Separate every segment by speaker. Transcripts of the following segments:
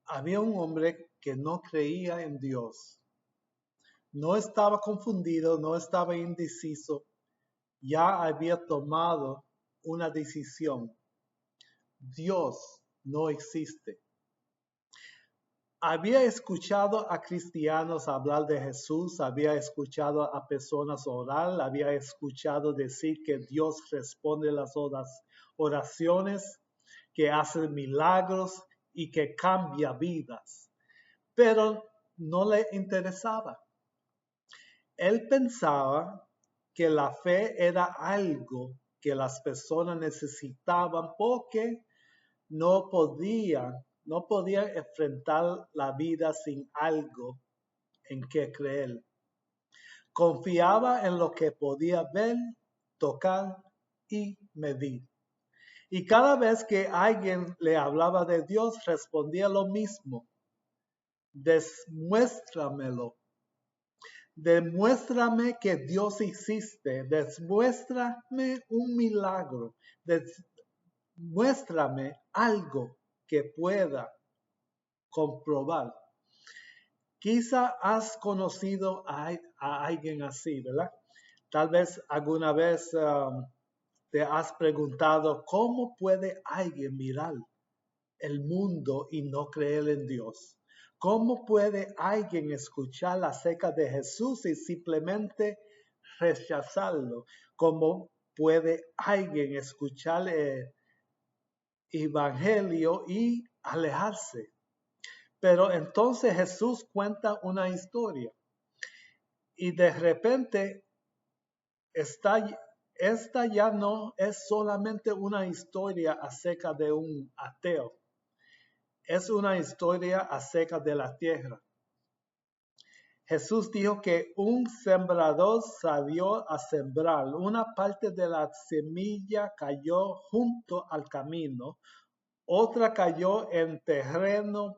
Speaker 1: Había un hombre que no creía en Dios. No estaba confundido, no estaba indeciso. Ya había tomado una decisión. Dios no existe. Había escuchado a cristianos hablar de Jesús, había escuchado a personas orar, había escuchado decir que Dios responde las oraciones, que hace milagros y que cambia vidas, pero no le interesaba. Él pensaba que la fe era algo que las personas necesitaban porque no podían enfrentar la vida sin algo en que creer. Confiaba en lo que podía ver, tocar y medir. Y cada vez que alguien le hablaba de Dios, respondía lo mismo. Demuéstramelo. Demuéstrame que Dios existe. Demuéstrame un milagro. Demuéstrame algo que pueda comprobar. Quizá has conocido a alguien así, ¿verdad? Tal vez alguna vez te has preguntado cómo puede alguien mirar el mundo y no creer en Dios. ¿Cómo puede alguien escuchar acerca de Jesús y simplemente rechazarlo? ¿Cómo puede alguien escuchar el evangelio y alejarse? Pero entonces Jesús cuenta una historia y de repente esta ya no es solamente una historia acerca de un ateo, es una historia acerca de la tierra. Jesús dijo que un sembrador salió a sembrar. Una parte de la semilla cayó junto al camino, otra cayó en terreno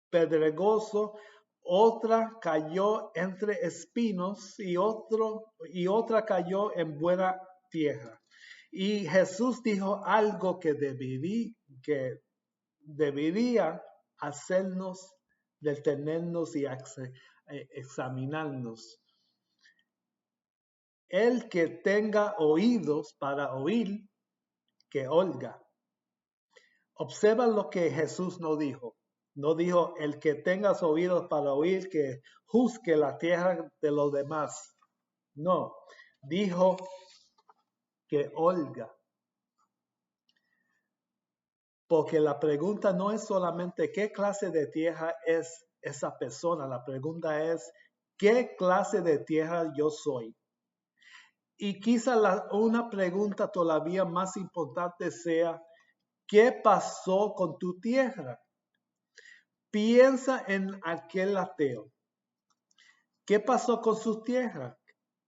Speaker 1: pedregoso, otra cayó entre espinos y otra cayó en buena tierra. Y Jesús dijo algo que debería hacernos detenernos y examinarnos. El que tenga oídos para oír, que oiga. Observa lo que Jesús no dijo. No dijo, el que tenga oídos para oír, que juzgue la tierra de los demás. No, dijo que oiga. Porque la pregunta no es solamente qué clase de tierra es esa persona. La pregunta es, ¿qué clase de tierra yo soy? Y quizá una pregunta todavía más importante sea, ¿qué pasó con tu tierra? Piensa en aquel ateo. ¿Qué pasó con su tierra?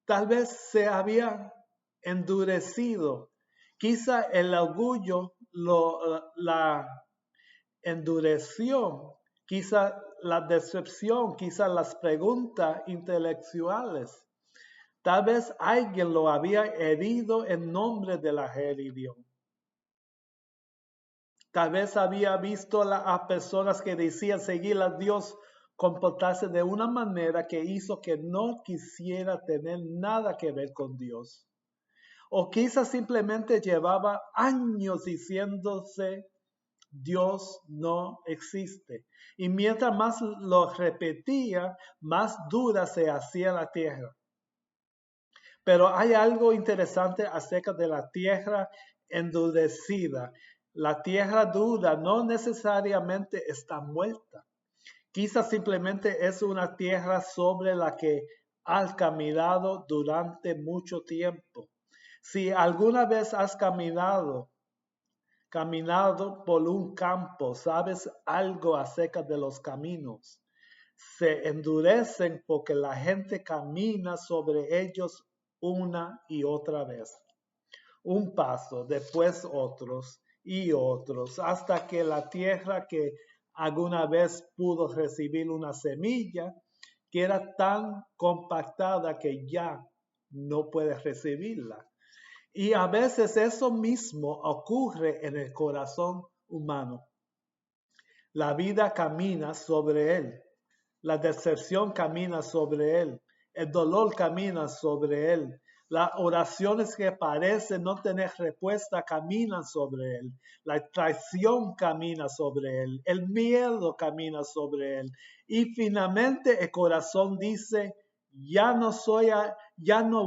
Speaker 1: Tal vez se había endurecido. Quizá el orgullo la endureció. Quizá la decepción, quizá las preguntas intelectuales. Tal vez alguien lo había herido en nombre de la religión. Tal vez había visto a personas que decían seguir a Dios comportarse de una manera que hizo que no quisiera tener nada que ver con Dios. O quizás simplemente llevaba años diciéndose Dios no existe. Y mientras más lo repetía, más dura se hacía la tierra. Pero hay algo interesante acerca de la tierra endurecida. La tierra dura no necesariamente está muerta. Quizás simplemente es una tierra sobre la que has caminado durante mucho tiempo. Si alguna vez has caminado por un campo, sabes algo acerca de los caminos. Se endurecen porque la gente camina sobre ellos una y otra vez. Un paso, después otros y otros, hasta que la tierra que alguna vez pudo recibir una semilla, que era tan compactada que ya no puede recibirla. Y a veces eso mismo ocurre en el corazón humano. La vida camina sobre él. La decepción camina sobre él. El dolor camina sobre él. Las oraciones que parecen no tener respuesta caminan sobre él. La traición camina sobre él. El miedo camina sobre él. Y finalmente el corazón dice, ya no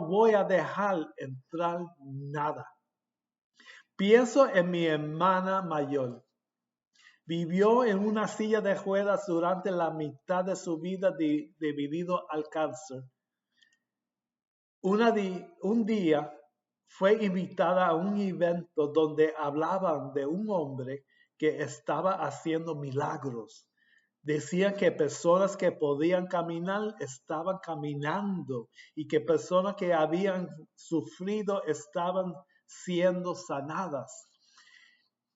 Speaker 1: voy a dejar entrar nada. Pienso en mi hermana mayor. Vivió en una silla de ruedas durante la mitad de su vida debido al cáncer. Un día fue invitada a un evento donde hablaban de un hombre que estaba haciendo milagros. Decían que personas que podían caminar estaban caminando y que personas que habían sufrido estaban siendo sanadas.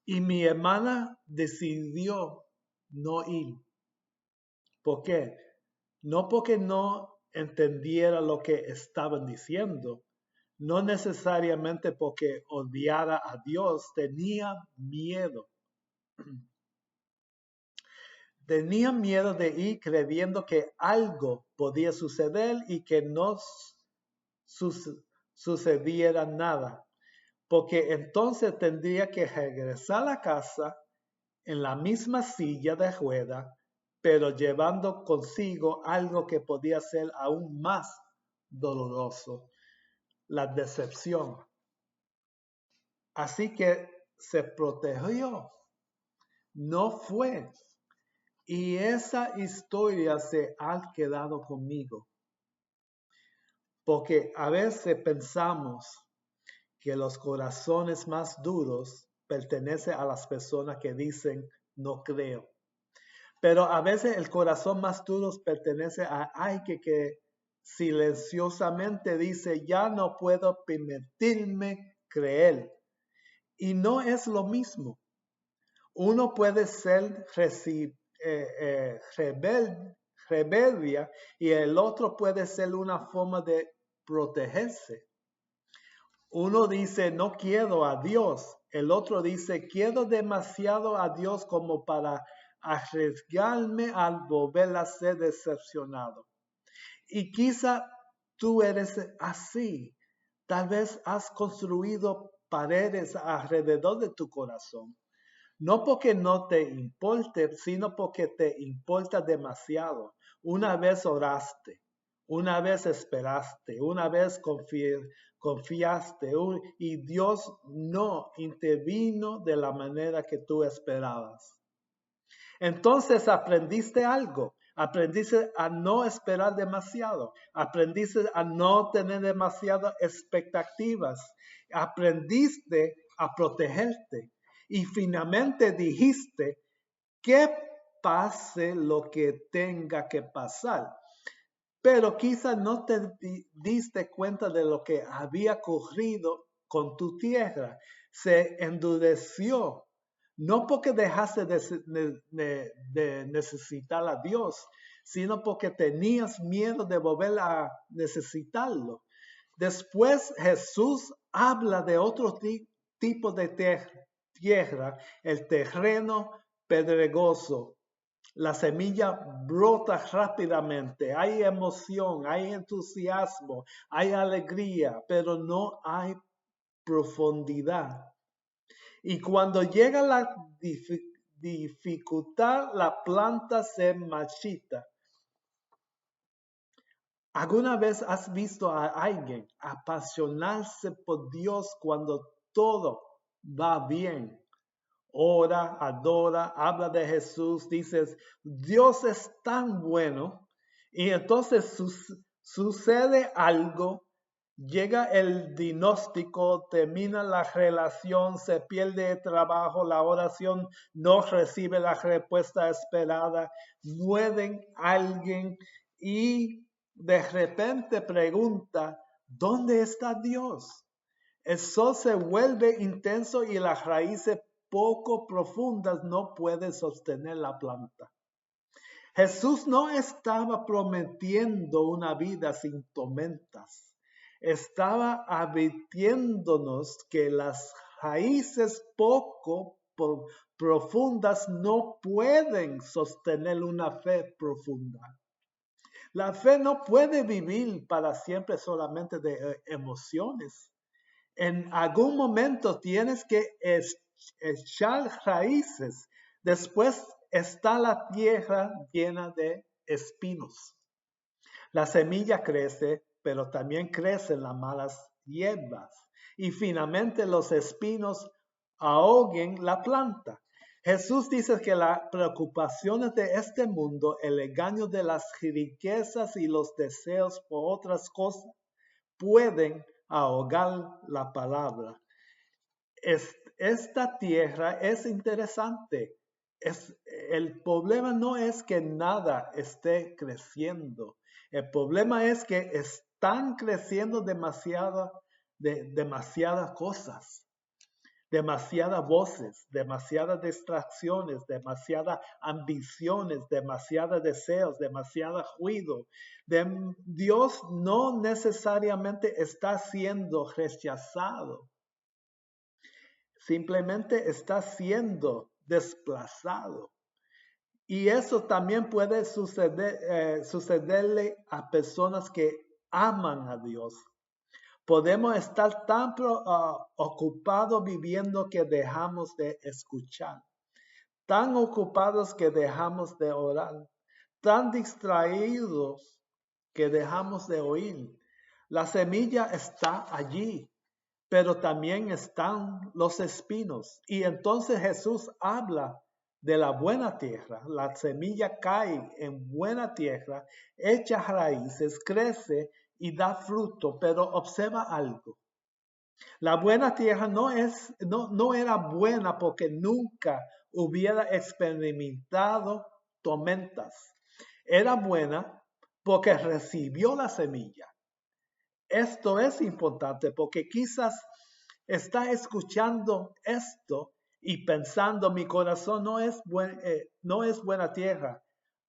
Speaker 1: Y mi hermana decidió no ir. ¿Por qué? No porque no entendiera lo que estaban diciendo, no necesariamente porque odiara a Dios, tenía miedo. Tenía miedo de ir creyendo que algo podía suceder y que no sucediera nada, porque entonces tendría que regresar a casa en la misma silla de rueda, pero llevando consigo algo que podía ser aún más doloroso, la decepción. Así que se protegió, no fue. Y esa historia se ha quedado conmigo, porque a veces pensamos que los corazones más duros pertenecen a las personas que dicen no creo. Pero a veces el corazón más duro pertenece a alguien que silenciosamente dice, ya no puedo permitirme creer. Y no es lo mismo. Uno puede ser rebeldia y el otro puede ser una forma de protegerse. Uno dice, no quiero a Dios. El otro dice, quiero demasiado a Dios como para arriesgarme al volver a ser decepcionado. Y quizá tú eres así. Tal vez has construido paredes alrededor de tu corazón. No porque no te importe, sino porque te importa demasiado. Una vez oraste, una vez esperaste, una vez confiaste y Dios no intervino de la manera que tú esperabas. Entonces aprendiste algo. Aprendiste a no esperar demasiado. Aprendiste a no tener demasiadas expectativas. Aprendiste a protegerte. Y finalmente dijiste que pase lo que tenga que pasar. Pero quizás no te diste cuenta de lo que había ocurrido con tu tierra. Se endureció. No porque dejaste de necesitar a Dios, sino porque tenías miedo de volver a necesitarlo. Después Jesús habla de otro tipo de tierra, el terreno pedregoso. La semilla brota rápidamente, hay emoción, hay entusiasmo, hay alegría, pero no hay profundidad. Y cuando llega la dificultad, la planta se marchita. ¿Alguna vez has visto a alguien apasionarse por Dios cuando todo va bien? Ora, adora, habla de Jesús, dices, Dios es tan bueno. Y entonces sucede algo. Llega el diagnóstico, termina la relación, se pierde el trabajo, la oración no recibe la respuesta esperada, mueren a alguien y de repente pregunta, ¿dónde está Dios? El sol se vuelve intenso y las raíces poco profundas no pueden sostener la planta. Jesús no estaba prometiendo una vida sin tormentas. Estaba advirtiéndonos que las raíces poco profundas no pueden sostener una fe profunda. La fe no puede vivir para siempre solamente de emociones. En algún momento tienes que echar raíces. Después está la tierra llena de espinos. La semilla crece, pero también crecen las malas hierbas. Y finalmente los espinos ahoguen la planta. Jesús dice que las preocupaciones de este mundo, el engaño de las riquezas y los deseos por otras cosas pueden ahogar la palabra. Esta tierra es interesante. El problema no es que nada esté creciendo. El problema es que están creciendo demasiadas cosas, demasiadas voces, demasiadas distracciones, demasiadas ambiciones, demasiados deseos, demasiado ruido. Dios no necesariamente está siendo rechazado. Simplemente está siendo desplazado. Y eso también puede sucederle a personas que aman a Dios. Podemos estar tan ocupados viviendo que dejamos de escuchar, tan ocupados que dejamos de orar, tan distraídos que dejamos de oír. La semilla está allí, pero también están los espinos. Y entonces Jesús habla de la buena tierra. La semilla cae en buena tierra, echa raíces, crece y da fruto, pero observa algo. La buena tierra no era buena porque nunca hubiera experimentado tormentas. Era buena porque recibió la semilla. Esto es importante porque quizás está escuchando esto y pensando, mi corazón no es buena tierra.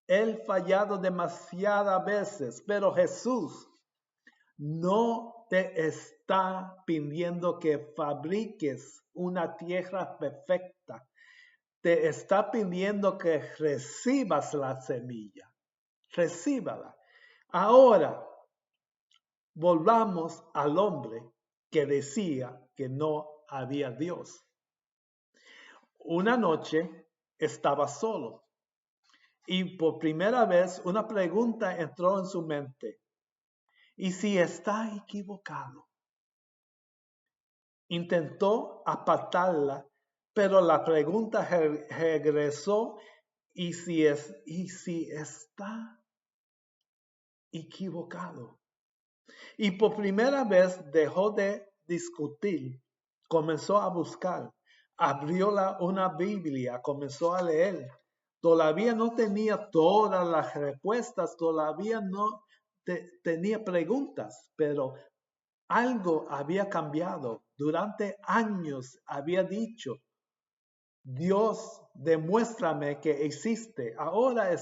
Speaker 1: He fallado demasiadas veces, pero Jesús no te está pidiendo que fabriques una tierra perfecta. Te está pidiendo que recibas la semilla. Recíbala. Ahora, volvamos al hombre que decía que no había Dios. Una noche estaba solo y por primera vez una pregunta entró en su mente. ¿Y si está equivocado? Intentó apartarla, pero la pregunta regresó. ¿Y si está equivocado? Y por primera vez dejó de discutir, comenzó a buscar, abrió una Biblia, comenzó a leer. Todavía no tenía todas las respuestas, todavía no tenía preguntas, pero algo había cambiado. Durante años había dicho, Dios, demuéstrame que existe. Ahora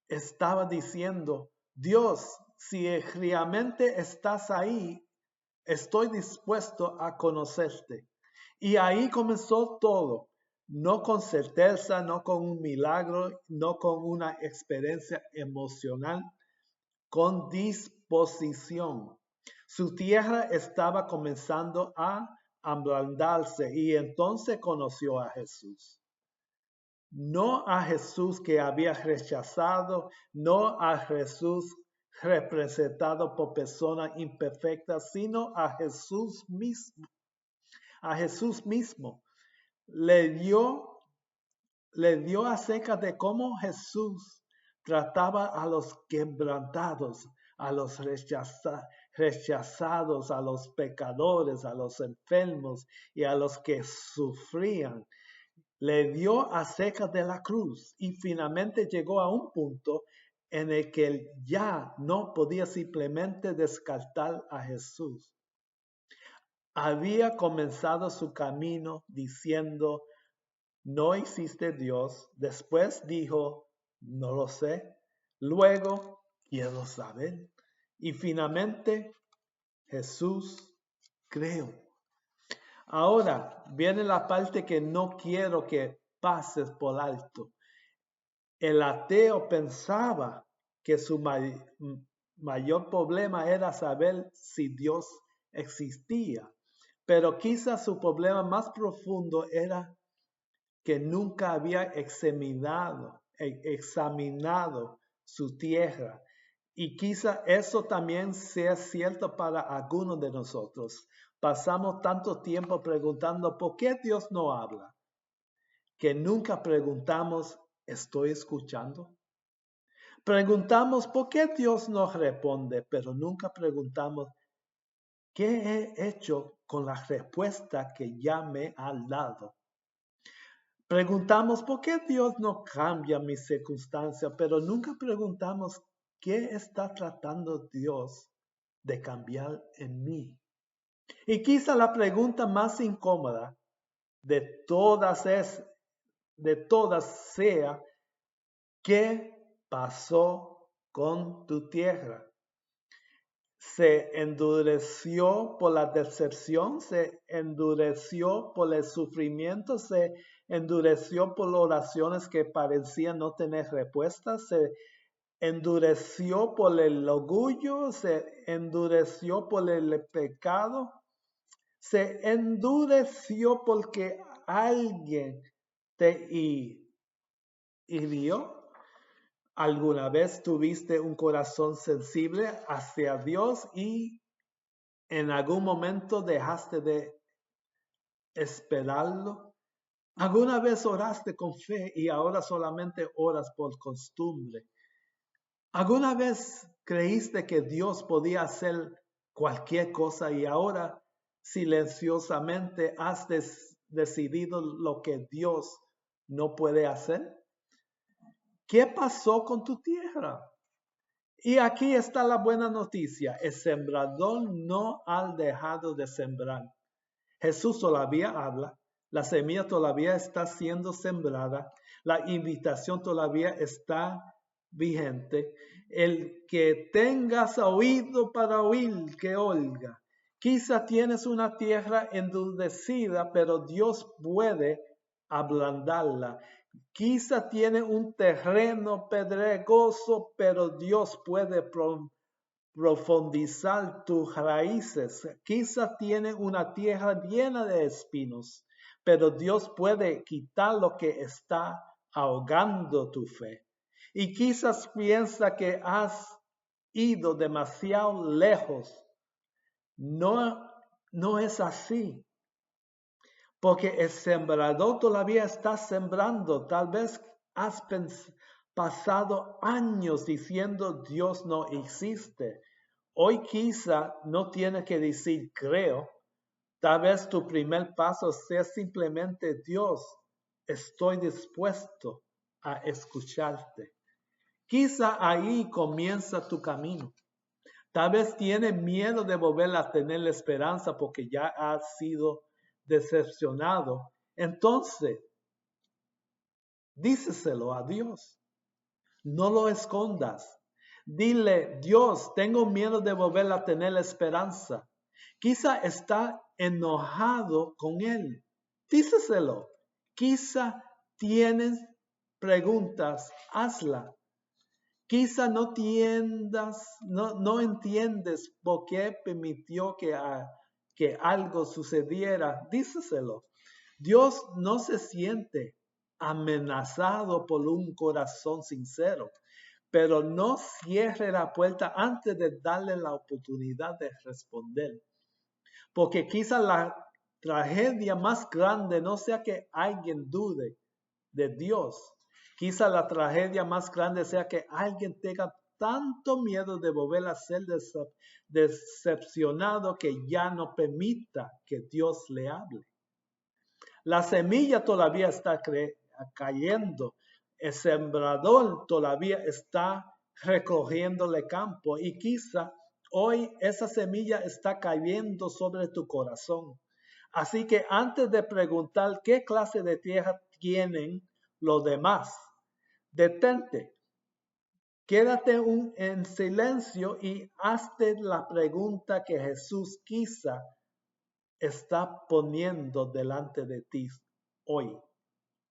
Speaker 1: estaba diciendo, Dios, si realmente estás ahí, estoy dispuesto a conocerte. Y ahí comenzó todo, no con certeza, no con un milagro, no con una experiencia emocional, con disposición. Su tierra estaba comenzando a ablandarse y entonces conoció a Jesús. No a Jesús que había rechazado, no a Jesús representado por personas imperfectas, sino a Jesús mismo. A Jesús mismo. Le dio acerca de cómo Jesús trataba a los quebrantados, a los rechazados, a los pecadores, a los enfermos y a los que sufrían. Le dio acerca de la cruz y finalmente llegó a un punto en el que él ya no podía simplemente descartar a Jesús. Había comenzado su camino diciendo, no existe Dios. Después dijo, no lo sé. Luego, quiero saber. Y finalmente, Jesús, creo. Ahora viene la parte que no quiero que pases por alto. El ateo pensaba que su mayor problema era saber si Dios existía, pero quizás su problema más profundo era que nunca había examinado su tierra. Y quizá eso también sea cierto para algunos de nosotros. Pasamos tanto tiempo preguntando por qué Dios no habla, que nunca preguntamos, ¿estoy escuchando? Preguntamos por qué Dios no responde, pero nunca preguntamos, ¿qué he hecho con la respuesta que ya me ha dado? Preguntamos por qué Dios no cambia mis circunstancias, pero nunca preguntamos qué está tratando Dios de cambiar en mí. Y quizá la pregunta más incómoda de todas sea, ¿qué pasó con tu tierra? Se endureció por la decepción, se endureció por el sufrimiento, se endureció por las oraciones que parecían no tener respuestas, se endureció por el orgullo, se endureció por el pecado, se endureció porque alguien te hirió. ¿Alguna vez tuviste un corazón sensible hacia Dios y en algún momento dejaste de esperarlo? ¿Alguna vez oraste con fe y ahora solamente oras por costumbre? ¿Alguna vez creíste que Dios podía hacer cualquier cosa y ahora silenciosamente has decidido lo que Dios no puede hacer? ¿Qué pasó con tu tierra? Y aquí está la buena noticia. El sembrador no ha dejado de sembrar. Jesús todavía habla. La semilla todavía está siendo sembrada. La invitación todavía está vigente. El que tengas oído para oír, que oiga. Quizá tienes una tierra endurecida, pero Dios puede ablandarla. Quizá tiene un terreno pedregoso, pero Dios puede profundizar tus raíces. Quizá tiene una tierra llena de espinos, pero Dios puede quitar lo que está ahogando tu fe. Y quizás piensa que has ido demasiado lejos. No es así. Porque el sembrador todavía está sembrando. Tal vez has pasado años diciendo Dios no existe. Hoy quizá no tienes que decir creo. Tal vez tu primer paso sea simplemente Dios, estoy dispuesto a escucharte. Quizá ahí comienza tu camino. Tal vez tienes miedo de volver a tener esperanza porque ya has sido decepcionado. Entonces, díceselo a Dios. No lo escondas. Dile, Dios, tengo miedo de volver a tener esperanza. Quizá está enojado con Él. Díceselo. Quizá tienes preguntas, hazla. Quizá no entiendes por qué permitió que algo sucediera. Díceselo. Dios no se siente amenazado por un corazón sincero, pero no cierre la puerta antes de darle la oportunidad de responder. Porque quizá la tragedia más grande no sea que alguien dude de Dios. Quizá la tragedia más grande sea que alguien tenga tanto miedo de volver a ser decepcionado que ya no permita que Dios le hable. La semilla todavía está cayendo. El sembrador todavía está recogiendo el campo y quizá hoy esa semilla está cayendo sobre tu corazón. Así que antes de preguntar qué clase de tierra tienen los demás, detente, quédate en silencio y hazte la pregunta que Jesús quizá está poniendo delante de ti hoy?